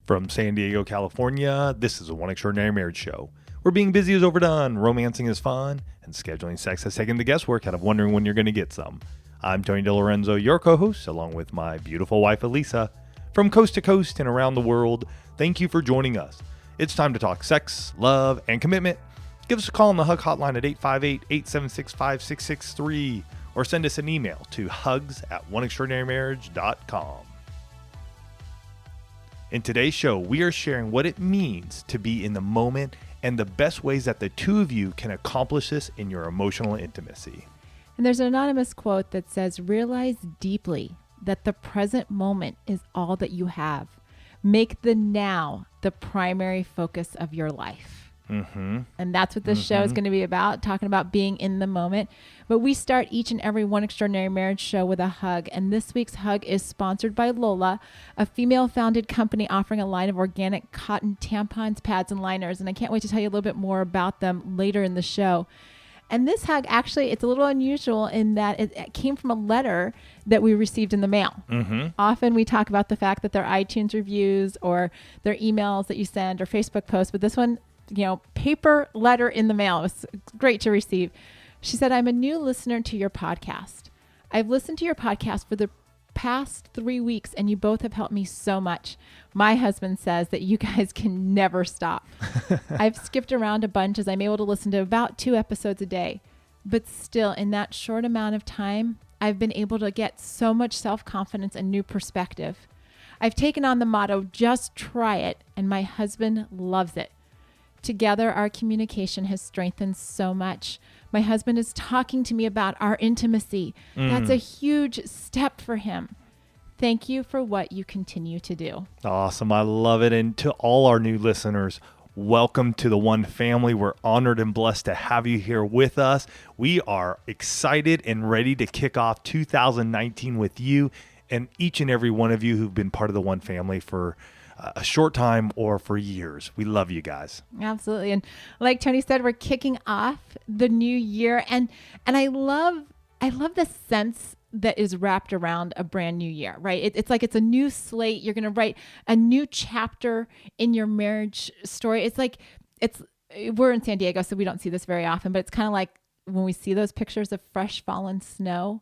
From San Diego, California, this is a One Extraordinary Marriage Show, where being busy is overdone, romancing is fun, and scheduling sex has taken the guesswork out of wondering when you're going to get some. I'm Tony DeLorenzo, your co-host, along with my beautiful wife, Elisa. From coast to coast and around the world, thank you for joining us. It's time to talk sex, love, and commitment. Give us a call on the HUG hotline at 858-876-5663, or send us an email to hugs@oneextraordinarymarriage.com. In today's show, we are sharing what it means to be in the moment and the best ways that the two of you can accomplish this in your emotional intimacy. And there's an anonymous quote that says, "Realize deeply that the present moment is all that you have. Make the now the primary focus of your life." And that's what this show is going to be about, talking about being in the moment. But we start each and every One Extraordinary Marriage show with a hug. And this week's hug is sponsored by Lola, a female-founded company offering a line of organic cotton tampons, pads, and liners. And I can't wait to tell you a little bit more about them later in the show. And this hug, actually, it's a little unusual in that it came from a letter that we received in the mail. Often we talk about the fact that they're iTunes reviews or their emails that you send or Facebook posts. But this one, paper letter in the mail. It was great to receive. She said, "I'm a new listener to your podcast. I've listened to your podcast for the past 3 weeks, and you both have helped me so much. My husband says that you guys can never stop. I've skipped around a bunch as I'm able to listen to about 2 episodes a day. But still, in that short amount of time, I've been able to get so much self-confidence and new perspective. I've taken on the motto, just try it, and my husband loves it. Together, our communication has strengthened so much. My husband is talking to me about our intimacy. That's a huge step for him. Thank you for what you continue to do." Awesome. I love it. And to all our new listeners, welcome to the One Family. We're honored and blessed to have you here with us. We are excited and ready to kick off 2019 with you and each and every one of you who've been part of the One Family for a short time or for years. We love you guys. Absolutely. And like Tony said, we're kicking off the new year. And I love the sense that is wrapped around a brand new year, right? It's like it's a new slate. You're going to write a new chapter in your marriage story. We're in San Diego, so we don't see this very often, but it's kind of like when we see those pictures of fresh fallen snow,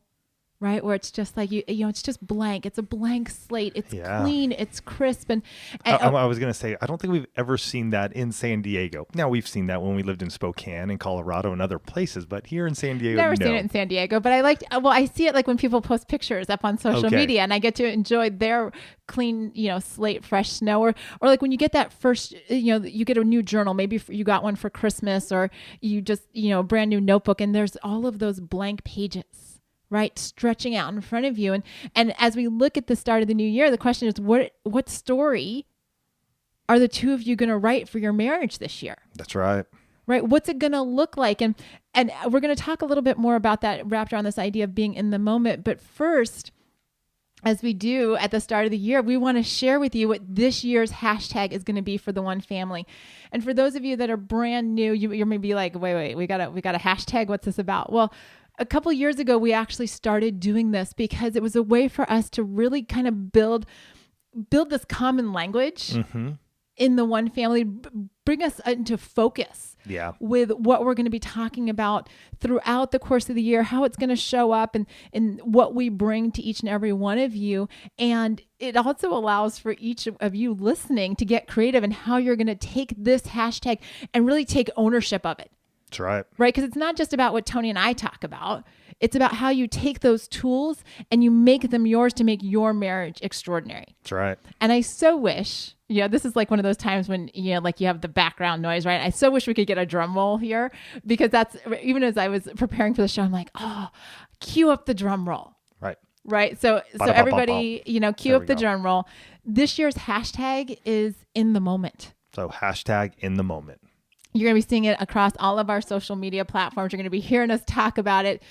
right? Where it's just like, it's just blank. It's a blank slate. It's clean. It's crisp. And I was going to say, I don't think we've ever seen that in San Diego. Now, we've seen that when we lived in Spokane and Colorado and other places, but here in San Diego, never seen it in San Diego. But I see it like when people post pictures up on social media, and I get to enjoy their clean, slate, fresh snow, or like when you get that first, you get a new journal. Maybe you got one for Christmas, or you just, a brand new notebook, and there's all of those blank pages, right, stretching out in front of you. And as we look at the start of the new year, the question is, what story are the two of you going to write for your marriage this year? That's right. Right. What's it going to look like? And we're going to talk a little bit more about that wrapped around this idea of being in the moment. But first, as we do at the start of the year, we want to share with you what this year's hashtag is going to be for the One Family. And for those of you that are brand new, you're maybe like, wait, we got a hashtag. What's this about? Well, a couple of years ago, we actually started doing this because it was a way for us to really kind of build this common language in the One Family, bring us into focus with what we're going to be talking about throughout the course of the year, how it's going to show up and what we bring to each and every one of you. And it also allows for each of you listening to get creative in how you're going to take this hashtag and really take ownership of it. That's right. Right? Because it's not just about what Tony and I talk about. It's about how you take those tools and you make them yours to make your marriage extraordinary. That's right. And I so wish, this is like one of those times when, like you have the background noise, right? I so wish we could get a drum roll here, because that's, even as I was preparing for the show, I'm like, cue up the drum roll. Right. So everybody, cue up the drum roll. This year's hashtag is in the moment. So hashtag in the moment. You're going to be seeing it across all of our social media platforms. You're going to be hearing us talk about it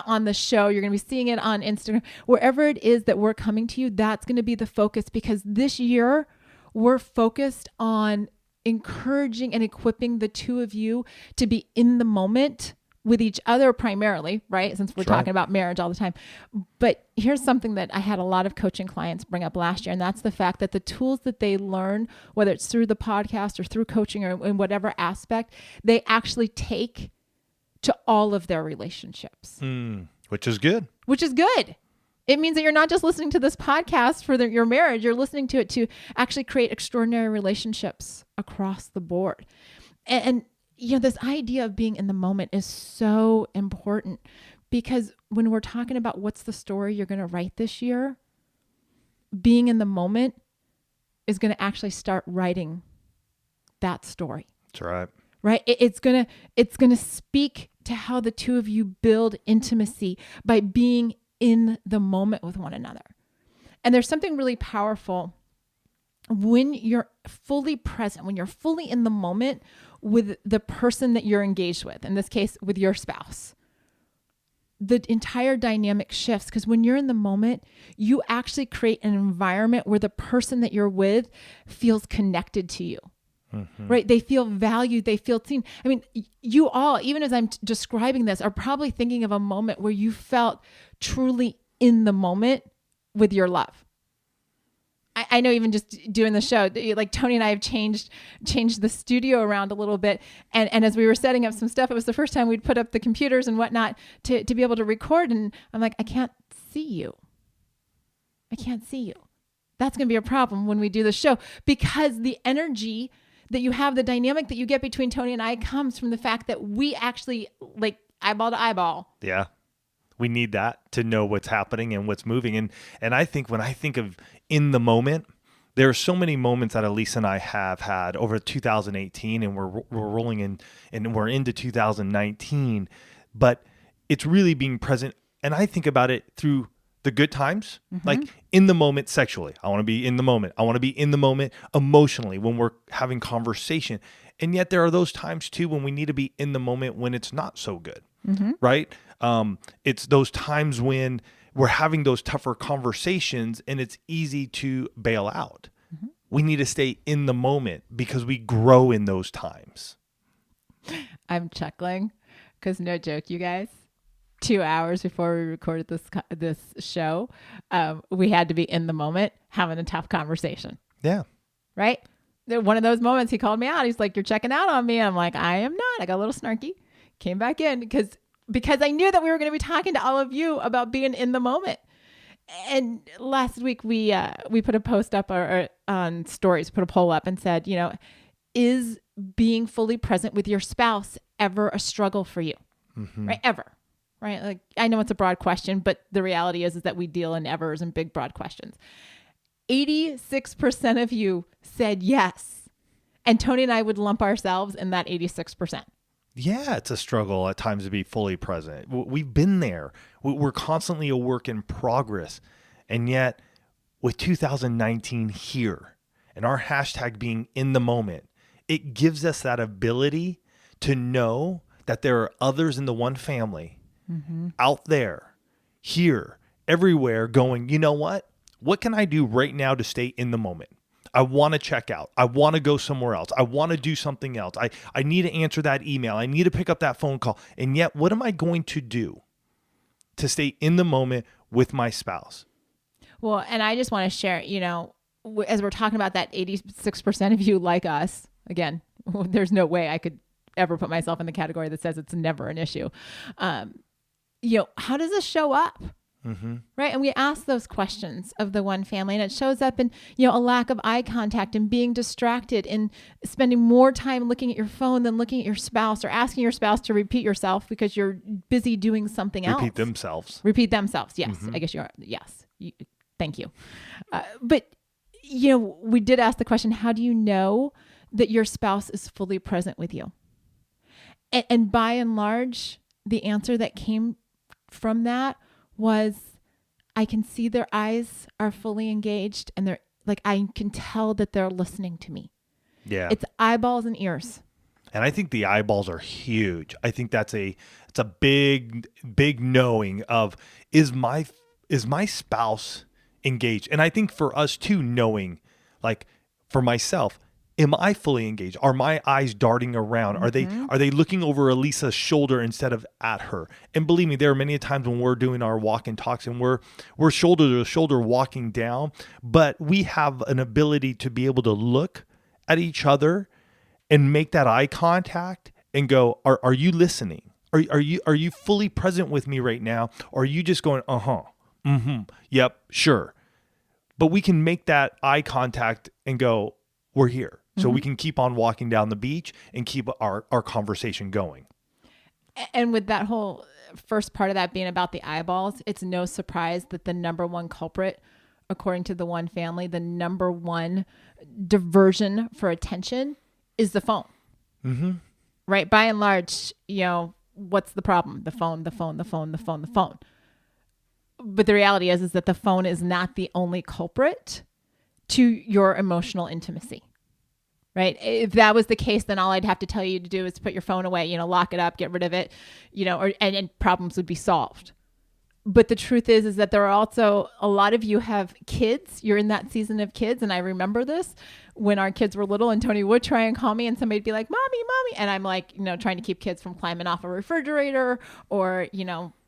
on the show. You're going to be seeing it on Instagram. Wherever it is that we're coming to you, that's going to be the focus, because this year we're focused on encouraging and equipping the two of you to be in the moment with each other primarily, right? Since we're That's right. talking about marriage all the time. But here's something that I had a lot of coaching clients bring up last year, and that's the fact that the tools that they learn, whether it's through the podcast or through coaching or in whatever aspect, they actually take to all of their relationships. Which is good. Which is good. It means that you're not just listening to this podcast for your marriage, you're listening to it to actually create extraordinary relationships across the board. And this idea of being in the moment is so important, because when we're talking about what's the story you're going to write this year, being in the moment is going to actually start writing that story. That's right. Right? It's going to speak to how the two of you build intimacy by being in the moment with one another. And there's something really powerful when you're fully present, when you're fully in the moment with the person that you're engaged with, in this case, with your spouse. The entire dynamic shifts, because when you're in the moment, you actually create an environment where the person that you're with feels connected to you. Right? They feel valued. They feel seen. I mean, you all, even as I'm describing this, are probably thinking of a moment where you felt truly in the moment with your love. I know, even just doing the show, like Tony and I have changed the studio around a little bit. And as we were setting up some stuff, it was the first time we'd put up the computers and whatnot to be able to record. And I'm like, I can't see you. I can't see you. That's going to be a problem when we do the show, because the energy that you have, the dynamic that you get between Tony and I comes from the fact that we actually like eyeball to eyeball. Yeah. We need that to know what's happening and what's moving. And I think when I think of in the moment, there are so many moments that Elise and I have had over 2018, and we're rolling in and we're into 2019, but it's really being present. And I think about it through the good times, like in the moment sexually. I want to be in the moment. I want to be in the moment emotionally when we're having conversation. And yet there are those times too when we need to be in the moment when it's not so good, right? It's those times when we're having those tougher conversations and it's easy to bail out. We need to stay in the moment because we grow in those times. I'm chuckling because, no joke, you guys, 2 hours before we recorded this show, we had to be in the moment having a tough conversation. Yeah. Right? One of those moments, he called me out. He's like, "You're checking out on me." I'm like, "I am not." I got a little snarky, came back in because I knew that we were going to be talking to all of you about being in the moment. And last week we put a post up or on stories, put a poll up and said, is being fully present with your spouse ever a struggle for you? Right? Ever. Right? Like, I know it's a broad question, but the reality is that we deal in evers and big, broad questions. 86% of you said yes. And Tony and I would lump ourselves in that 86%. Yeah, it's a struggle at times to be fully present. We've been there. We're constantly a work in progress. And yet, with 2019 here and our hashtag being in the moment, it gives us that ability to know that there are others in the one family out there, here, everywhere going, you know what? What can I do right now to stay in the moment? I want to check out. I want to go somewhere else. I want to do something else. I need to answer that email. I need to pick up that phone call. And yet, what am I going to do to stay in the moment with my spouse? Well, and I just want to share, as we're talking about that 86% of you like us, again, there's no way I could ever put myself in the category that says it's never an issue. How does this show up? Right. And we ask those questions of the one family, and it shows up in, a lack of eye contact and being distracted and spending more time looking at your phone than looking at your spouse, or asking your spouse to repeat yourself because you're busy doing something else. Repeat themselves. Yes. I guess you are. Yes. Thank you. But, we did ask the question, how do you know that your spouse is fully present with you? And by and large, the answer that came from that was, I can see their eyes are fully engaged, and they're like, I can tell that they're listening to me. Yeah. It's eyeballs and ears. And I think the eyeballs are huge. I think it's a big knowing of, is my spouse engaged? And I think for us too, knowing, like for myself, am I fully engaged? Are my eyes darting around? Are they looking over Elisa's shoulder instead of at her? And believe me, there are many times when we're doing our walk and talks and we're shoulder to shoulder walking down, but we have an ability to be able to look at each other and make that eye contact and go, are you listening? Are you fully present with me right now? Or are you just going, yep, sure. But we can make that eye contact and go, we're here. So we can keep on walking down the beach and keep our conversation going. And with that whole first part of that being about the eyeballs, it's no surprise that the number one culprit, according to the one family, the number one diversion for attention is the phone. Mm-hmm. Right? By and large, what's the problem? The phone. But the reality is that the phone is not the only culprit to your emotional intimacy. Right? If that was the case, then all I'd have to tell you to do is put your phone away, lock it up, get rid of it, and problems would be solved. But the truth is that there are also a lot of you have kids. You're in that season of kids. And I remember this when our kids were little and Tony would try and call me and somebody'd be like, mommy. And I'm like, trying to keep kids from climbing off a refrigerator or,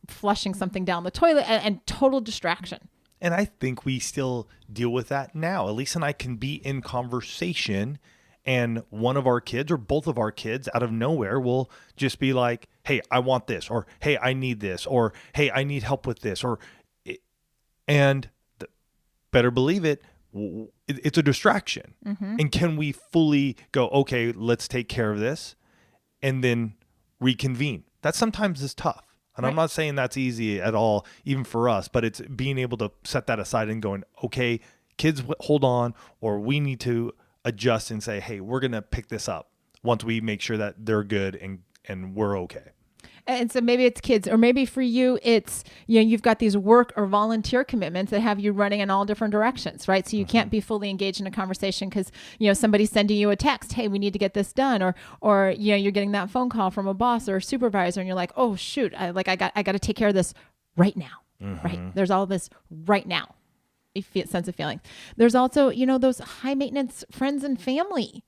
flushing something down the toilet and total distraction. And I think we still deal with that now. Elise and I can be in conversation and one of our kids or both of our kids out of nowhere will just be like, hey, I want this, or hey, I need this, or hey, I need help with this, better believe it, it's a distraction. Mm-hmm. And can we fully go, okay, let's take care of this and then reconvene? That sometimes is tough. And right. I'm not saying that's easy at all, even for us, but it's being able to set that aside and going, okay, kids, hold on, or we need to adjust and say, hey, we're going to pick this up once we make sure that they're good and we're okay. And so maybe it's kids, or maybe for you, it's, you've got these work or volunteer commitments that have you running in all different directions, right? So you can't be fully engaged in a conversation because, somebody's sending you a text, hey, we need to get this done. Or, you're getting that phone call from a boss or a supervisor and you're like, oh shoot, I got to take care of this right now, right? There's all this right now. Sense of feeling. There's also, those high maintenance friends and family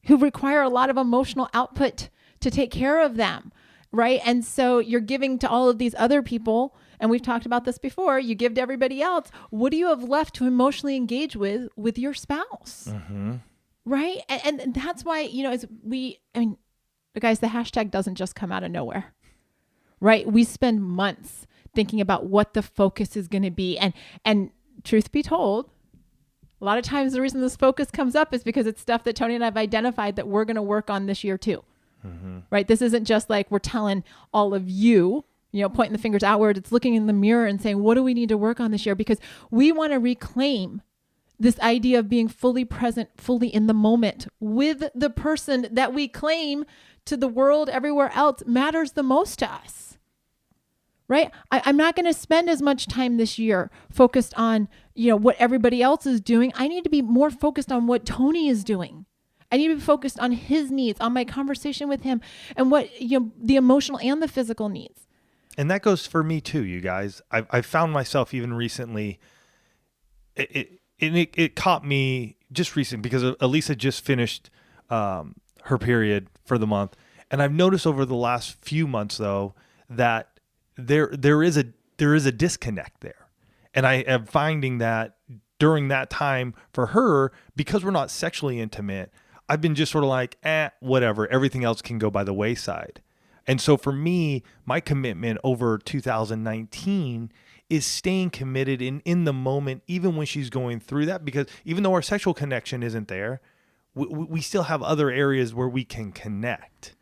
who require a lot of emotional output to take care of them. Right. And so you're giving to all of these other people. And we've talked about this before. You give to everybody else. What do you have left to emotionally engage with your spouse? Mm-hmm. Right. And that's why, guys, the hashtag doesn't just come out of nowhere. Right. We spend months thinking about what the focus is going to be. And truth be told, a lot of times the reason this focus comes up is because it's stuff that Tony and I have identified that we're going to work on this year too. Mm-hmm. Right? This isn't just like we're telling all of you, pointing the fingers outward. It's looking in the mirror and saying, what do we need to work on this year? Because we want to reclaim this idea of being fully present, fully in the moment with the person that we claim to the world everywhere else matters the most to us. Right? I'm not going to spend as much time this year focused on, what everybody else is doing. I need to be more focused on what Tony is doing. I need to be focused on his needs, on my conversation with him, and what the emotional and the physical needs. And that goes for me too, you guys. I've found myself even recently. It caught me just recently because Elisa just finished her period for the month, and I've noticed over the last few months though that there is a disconnect there, and I am finding that during that time for her, because we're not sexually intimate, I've been just sort of like, whatever. Everything else can go by the wayside. And so for me, my commitment over 2019 is staying committed in the moment, even when she's going through that, because even though our sexual connection isn't there, we still have other areas where we can connect,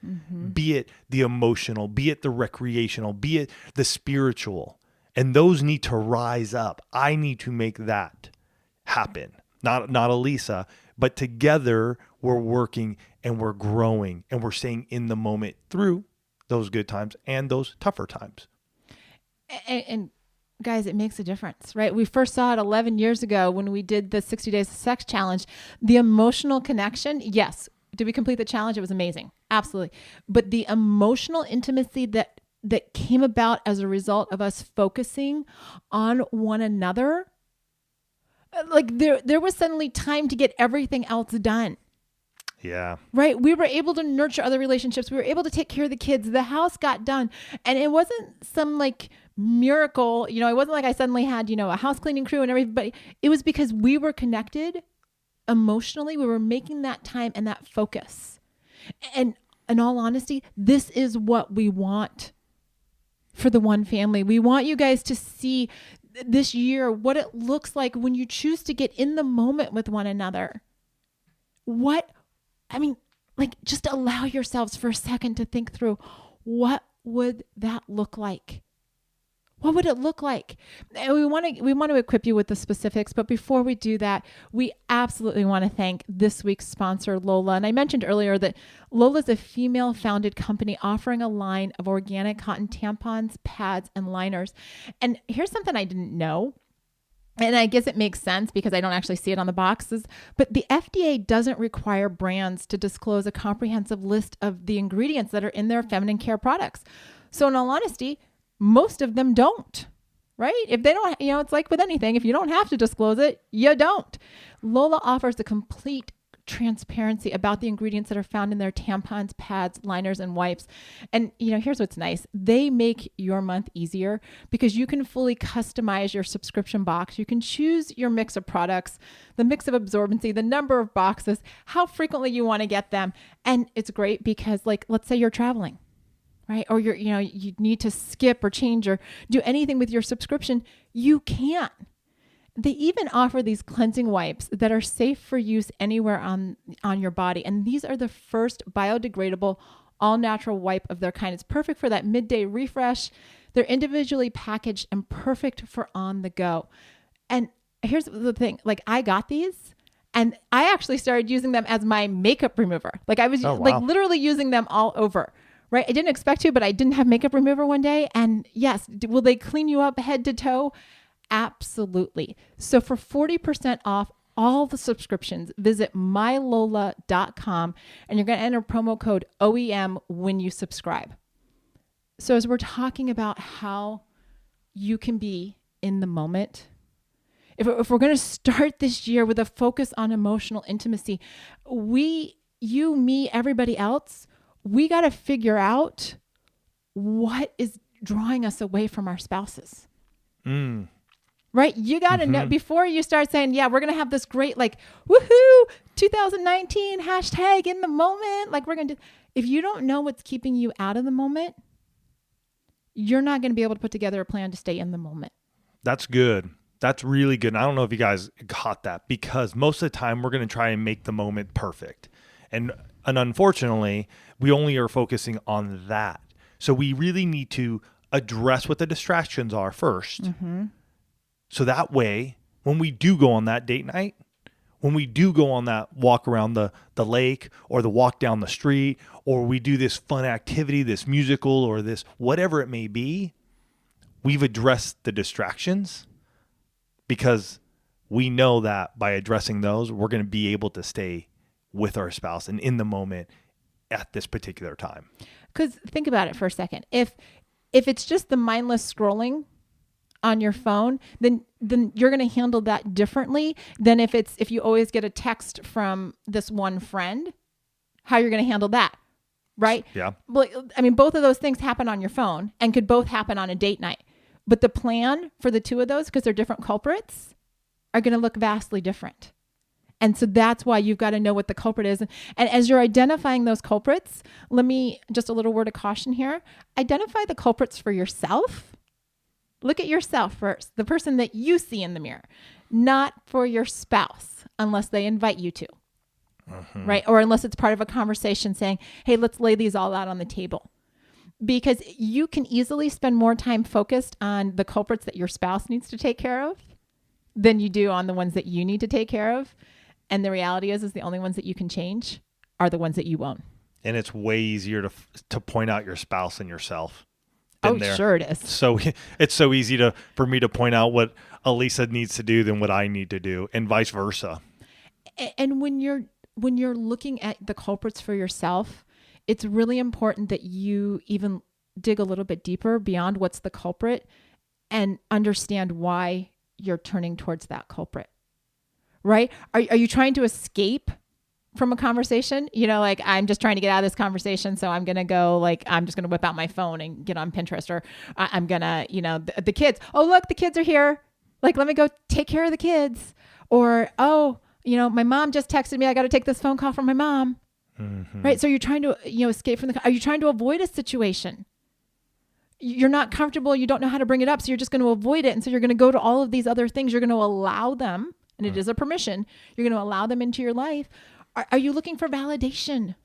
be it the emotional, be it the recreational, be it the spiritual. And those need to rise up. I need to make that happen. Not Elisa, but together we're working and we're growing and we're staying in the moment through those good times and those tougher times. And guys, it makes a difference, right? We first saw it 11 years ago when we did the 60 Days of Sex Challenge. The emotional connection, yes. Did we complete the challenge? It was amazing. Absolutely. But the emotional intimacy that came about as a result of us focusing on one another, like there was suddenly time to get everything else done. Yeah. Right? We were able to nurture other relationships. We were able to take care of the kids. The house got done. And it wasn't some like miracle. It wasn't like I suddenly had, a house cleaning crew and everybody. It was because we were connected emotionally. We were making that time and that focus. And in all honesty, this is what we want for the One Family. We want you guys to see this year what it looks like when you choose to get in the moment with one another. Just allow yourselves for a second to think through, what would that look like? What would it look like? And we want to equip you with the specifics, but before we do that, we absolutely want to thank this week's sponsor, Lola. And I mentioned earlier that Lola is a female-founded company offering a line of organic cotton tampons, pads, and liners. And here's something I didn't know. And I guess it makes sense because I don't actually see it on the boxes, but the FDA doesn't require brands to disclose a comprehensive list of the ingredients that are in their feminine care products. So in all honesty, most of them don't, right? If they don't, it's like with anything, if you don't have to disclose it, you don't. Lola offers a complete transparency about the ingredients that are found in their tampons, pads, liners, and wipes. And, here's what's nice. They make your month easier because you can fully customize your subscription box. You can choose your mix of products, the mix of absorbency, the number of boxes, how frequently you want to get them. And it's great because, let's say you're traveling, right? Or you need to skip or change or do anything with your subscription. You can. They even offer these cleansing wipes that are safe for use anywhere on your body. And these are the first biodegradable, all-natural wipe of their kind. It's perfect for that midday refresh. They're individually packaged and perfect for on the go. And here's the thing, I got these and I actually started using them as my makeup remover. I was literally using them all over. Right? I didn't expect to, but I didn't have makeup remover one day. And yes, will they clean you up head to toe? Absolutely. So for 40% off all the subscriptions, visit mylola.com and you're going to enter promo code OEM when you subscribe. So as we're talking about how you can be in the moment, if we're going to start this year with a focus on emotional intimacy, you, me, everybody else, we got to figure out what is drawing us away from our spouses. Right? You got to know before you start saying, yeah, we're going to have this great, woohoo, 2019 hashtag in the moment. We're going to do, if you don't know what's keeping you out of the moment, you're not going to be able to put together a plan to stay in the moment. That's good. That's really good. And I don't know if you guys got that because most of the time we're going to try and make the moment perfect. And unfortunately, we only are focusing on that. So we really need to address what the distractions are first. So that way, when we do go on that date night, when we do go on that walk around the lake or the walk down the street, or we do this fun activity, this musical or this whatever it may be, we've addressed the distractions because we know that by addressing those, we're going to be able to stay with our spouse and in the moment at this particular time. Because think about it for a second. If it's just the mindless scrolling on your phone, then you're going to handle that differently than if you always get a text from this one friend, how you're going to handle that, right? Yeah. Well, I mean, both of those things happen on your phone and could both happen on a date night. But the plan for the two of those, because they're different culprits, are going to look vastly different. And so that's why you've got to know what the culprit is. And as you're identifying those culprits, let me just a little word of caution here. Identify the culprits for yourself. Look at yourself first, the person that you see in the mirror, not for your spouse, unless they invite you to, right? Or unless it's part of a conversation saying, hey, let's lay these all out on the table. Because you can easily spend more time focused on the culprits that your spouse needs to take care of than you do on the ones that you need to take care of. And the reality is the only ones that you can change are the ones that you own. And it's way easier to point out your spouse and yourself. Oh, sure it is. So it's so easy for me to point out what Elisa needs to do than what I need to do, and vice versa. And when you're looking at the culprits for yourself, it's really important that you even dig a little bit deeper beyond what's the culprit and understand why you're turning towards that culprit. Right? Are you trying to escape from a conversation, like I'm just trying to get out of this conversation. So I'm going to go, like, I'm just going to whip out my phone and get on Pinterest, or I'm going to, the kids, oh, look, the kids are here. Like, let me go take care of the kids. Or, oh, my mom just texted me. I got to take this phone call from my mom. Mm-hmm. Right. So you're trying to, escape from are you trying to avoid a situation? You're not comfortable. You don't know how to bring it up. So you're just going to avoid it. And so you're going to go to all of these other things. You're going to allow them, and it is a permission. You're going to allow them into your life. Are you looking for validation?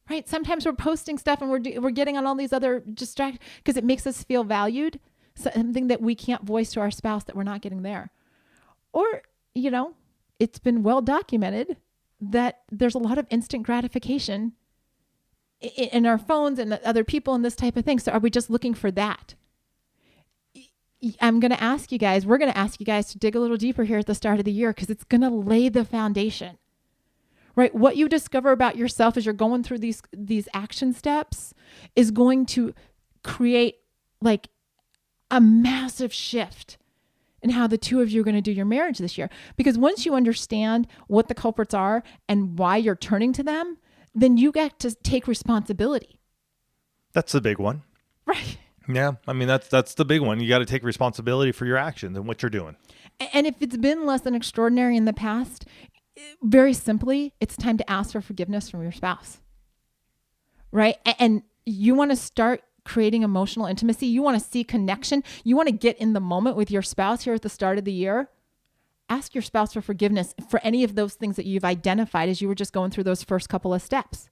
Right? Sometimes we're posting stuff and we're getting on all these other distractions because it makes us feel valued, something that we can't voice to our spouse that we're not getting there. Or, it's been well documented that there's a lot of instant gratification in our phones and other people and this type of thing. So are we just looking for that? We're going to ask you guys to dig a little deeper here at the start of the year, because it's going to lay the foundation. Right? What you discover about yourself as you're going through these action steps is going to create like a massive shift in how the two of you are going to do your marriage this year. Because once you understand what the culprits are and why you're turning to them, then you get to take responsibility. That's the big one. Right. Yeah. I mean, that's the big one. You got to take responsibility for your actions and what you're doing. And if it's been less than extraordinary in the past, very simply, it's time to ask for forgiveness from your spouse, right? And you want to start creating emotional intimacy. You want to see connection. You want to get in the moment with your spouse here at the start of the year. Ask your spouse for forgiveness for any of those things that you've identified as you were just going through those first couple of steps.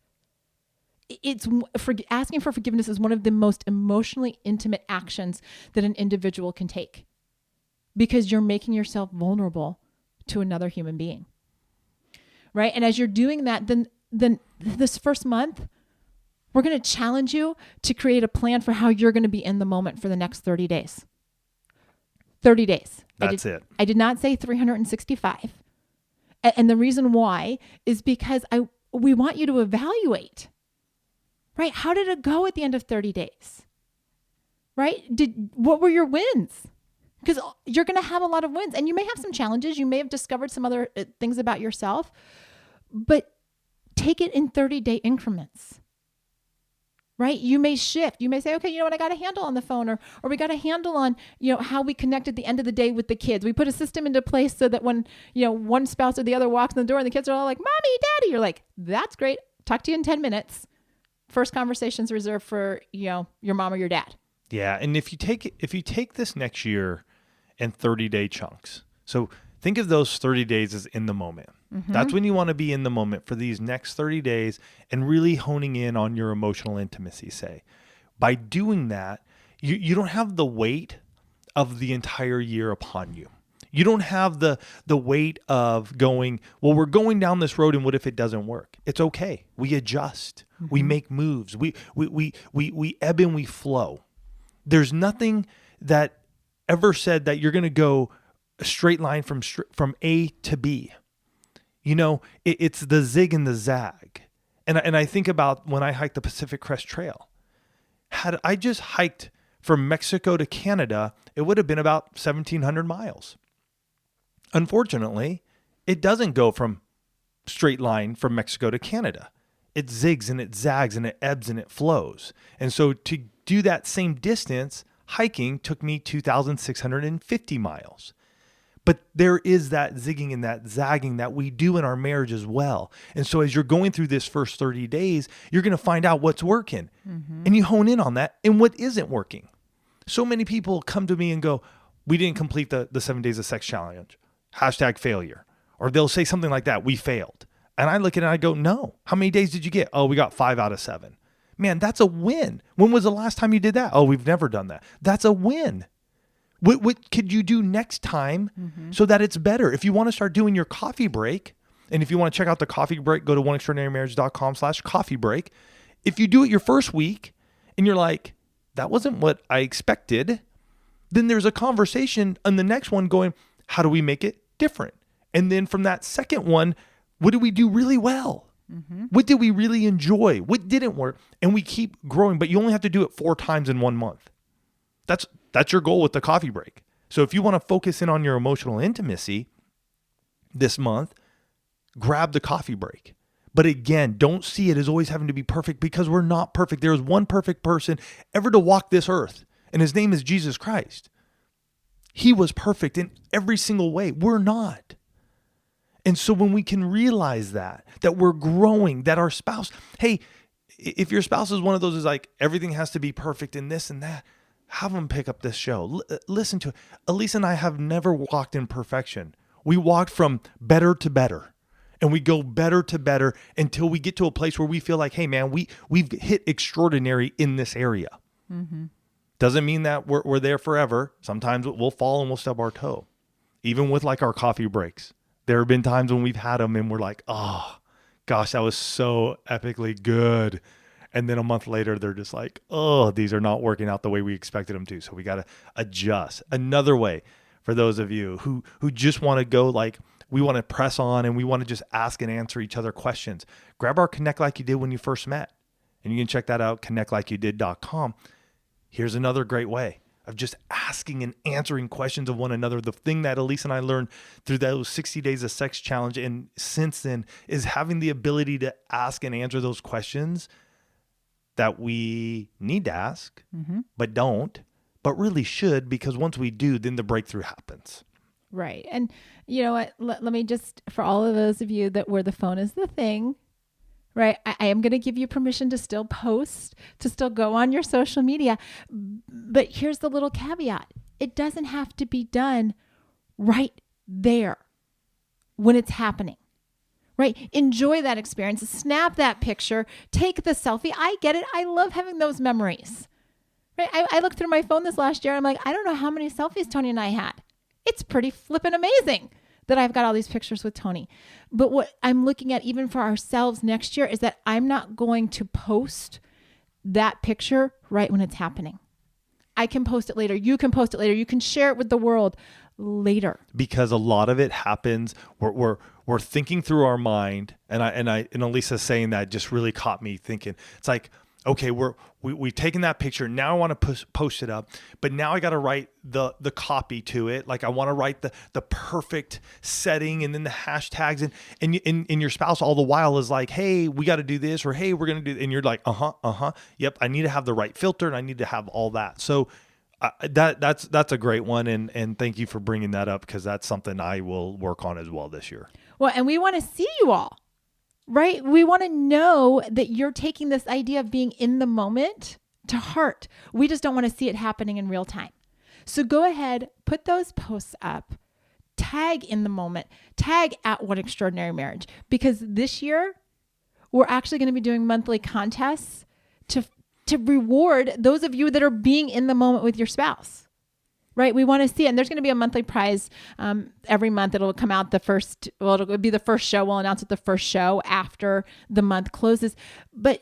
Asking for forgiveness is one of the most emotionally intimate actions that an individual can take, because you're making yourself vulnerable to another human being. Right? And as you're doing that, then this first month, we're going to challenge you to create a plan for how you're going to be in the moment for the next 30 days. 30 days. That's it. I did not say 365. And the reason why is because we want you to evaluate, right? How did it go at the end of 30 days? Right? What were your wins? Because you're going to have a lot of wins, and you may have some challenges. You may have discovered some other things about yourself, but take it in 30-day increments, right? You may shift. You may say, okay, you know what? I got a handle on the phone, or we got a handle on, how we connect at the end of the day with the kids. We put a system into place so that when, one spouse or the other walks in the door and the kids are all like, Mommy, Daddy, you're like, that's great. Talk to you in 10 minutes. First conversation's reserved for, your mom or your dad. Yeah. And if you take this next year in 30-day chunks, so think of those 30 days as in the moment. Mm-hmm. That's when you want to be in the moment for these next 30 days and really honing in on your emotional intimacy, say. By doing that, you don't have the weight of the entire year upon you. You don't have the weight of going, well, we're going down this road, and what if it doesn't work? It's okay. We adjust. Mm-hmm. We make moves. We ebb and we flow. There's nothing that ever said that you're going to go a straight line from A to B. It's the zig and the zag. And I think about when I hiked the Pacific Crest Trail. Had I just hiked from Mexico to Canada, it would have been about 1,700 miles. Unfortunately, it doesn't go from straight line from Mexico to Canada. It zigs and it zags and it ebbs and it flows. And so to do that same distance, hiking took me 2,650 miles. But there is that zigging and that zagging that we do in our marriage as well. And so as you're going through this first 30 days, you're going to find out what's working. Mm-hmm. And you hone in on that and what isn't working. So many people come to me and go, we didn't complete the 7 days of sex challenge. #failure. Or they'll say something like that, we failed. And I look at it and I go, no. How many days did you get? Oh, we got 5 out of 7. Man, that's a win. When was the last time you did that? Oh, we've never done that. That's a win. What could you do next time so that it's better? If you want to start doing your coffee break, and if you want to check out the coffee break, go to oneextraordinarymarriage.com/coffee break. If you do it your first week and you're like, that wasn't what I expected, then there's a conversation on the next one going, how do we make it different? And then from that second one, what did we do really well? Mm-hmm. What did we really enjoy? What didn't work? And we keep growing, but you only have to do it 4 times in 1 month. That's your goal with the coffee break. So if you want to focus in on your emotional intimacy this month, grab the coffee break. But again, don't see it as always having to be perfect, because we're not perfect. There is one perfect person ever to walk this earth, and his name is Jesus Christ. He was perfect in every single way. We're not. And so when we can realize that we're growing, that our spouse, hey, if your spouse is one of those is like, everything has to be perfect in this and that, have them pick up this show. Listen to it. Elise and I have never walked in perfection. We walked from better to better, and we go better to better until we get to a place where we feel like, hey man, we've hit extraordinary in this area. Mm-hmm. Doesn't mean that we're there forever. Sometimes we'll fall and we'll stub our toe. Even with like our coffee breaks, there have been times when we've had them and we're like, oh gosh, that was so epically good. And then a month later, they're just like, oh, these are not working out the way we expected them to. So we got to adjust. Another way for those of you who just want to go like, we want to press on and we want to just ask and answer each other questions. Grab our Connect Like You Did when you first met. And you can check that out, connectlikeyouDid.com. Here's another great way of just asking and answering questions of one another. The thing that Elise and I learned through those 60 Days of Sex Challenge and since then is having the ability to ask and answer those questions that we need to ask, but don't, but really should, because once we do, then the breakthrough happens. Right. And you know what? Let me just, for all of those of you that where the phone is the thing, right? I am going to give you permission to still post, to still go on your social media. But here's the little caveat. It doesn't have to be done right there when it's happening, right? Enjoy that experience. Snap that picture. Take the selfie. I get it. I love having those memories, right? I looked through my phone this last year. I'm like, I don't know how many selfies Tony and I had. It's pretty flippin' amazing that I've got all these pictures with Tony. But what I'm looking at even for ourselves next year is that I'm not going to post that picture right when it's happening. I can post it later. You can post it later. You can share it with the world later. Because a lot of it happens, we're thinking through our mind, and Elisa's saying that just really caught me thinking. It's like, okay, we've taken that picture. Now I want to post it up, but now I got to write the copy to it. Like I want to write the perfect setting and then the hashtags and your spouse all the while is like, hey, we got to do this, or hey, we're going to do, and you're like, yep, I need to have the right filter and I need to have all that. So that's a great one. And thank you for bringing that up, because that's something I will work on as well this year. Well, and we want to see you all. Right? We want to know that you're taking this idea of being in the moment to heart. We just don't want to see it happening in real time. So go ahead, put those posts up, tag in the moment, tag at One Extraordinary Marriage, because this year we're actually going to be doing monthly contests to reward those of you that are being in the moment with your spouse. Right. We want to see it. And there's going to be a monthly prize every month. It'll come out it'll be the first show. We'll announce it the first show after the month closes. But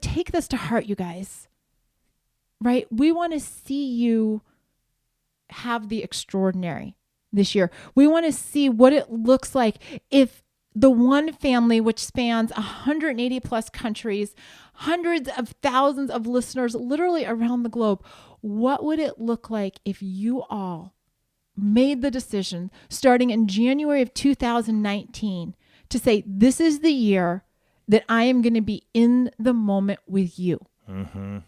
take this to heart, you guys. Right. We want to see you have the extraordinary this year. We want to see what it looks like if the one family, which spans 180 plus countries, hundreds of thousands of listeners literally around the globe, what would it look like if you all made the decision starting in January of 2019 to say, this is the year that I am going to be in the moment with you? Mm-hmm.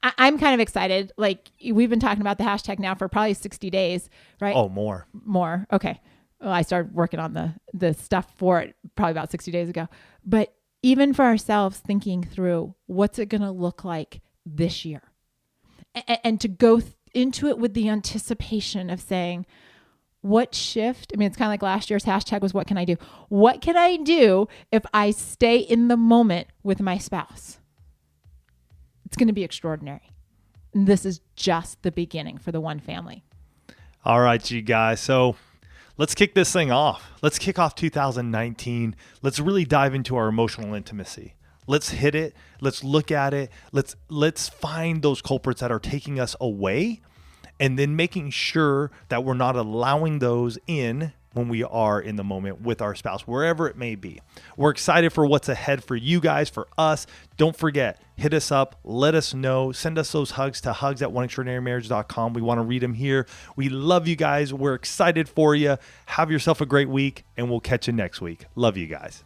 I'm kind of excited. Like, we've been talking about the hashtag now for probably 60 days, right? Oh, more. Okay. Well, I started working on the stuff for it probably about 60 days ago. But even for ourselves, thinking through what's it going to look like this year, and to go into it with the anticipation of saying, what shift? I mean, it's kind of like last year's hashtag was, what can I do? What can I do if I stay in the moment with my spouse? It's going to be extraordinary. And this is just the beginning for the one family. All right, you guys. So let's kick this thing off. Let's kick off 2019. Let's really dive into our emotional intimacy. Let's hit it. Let's look at it. Let's find those culprits that are taking us away, and then making sure that we're not allowing those in when we are in the moment with our spouse, wherever it may be. We're excited for what's ahead for you guys, for us. Don't forget, hit us up, let us know, send us those hugs to hugs@oneextraordinarymarriage.com. We want to read them here. We love you guys. We're excited for you. Have yourself a great week, and we'll catch you next week. Love you guys.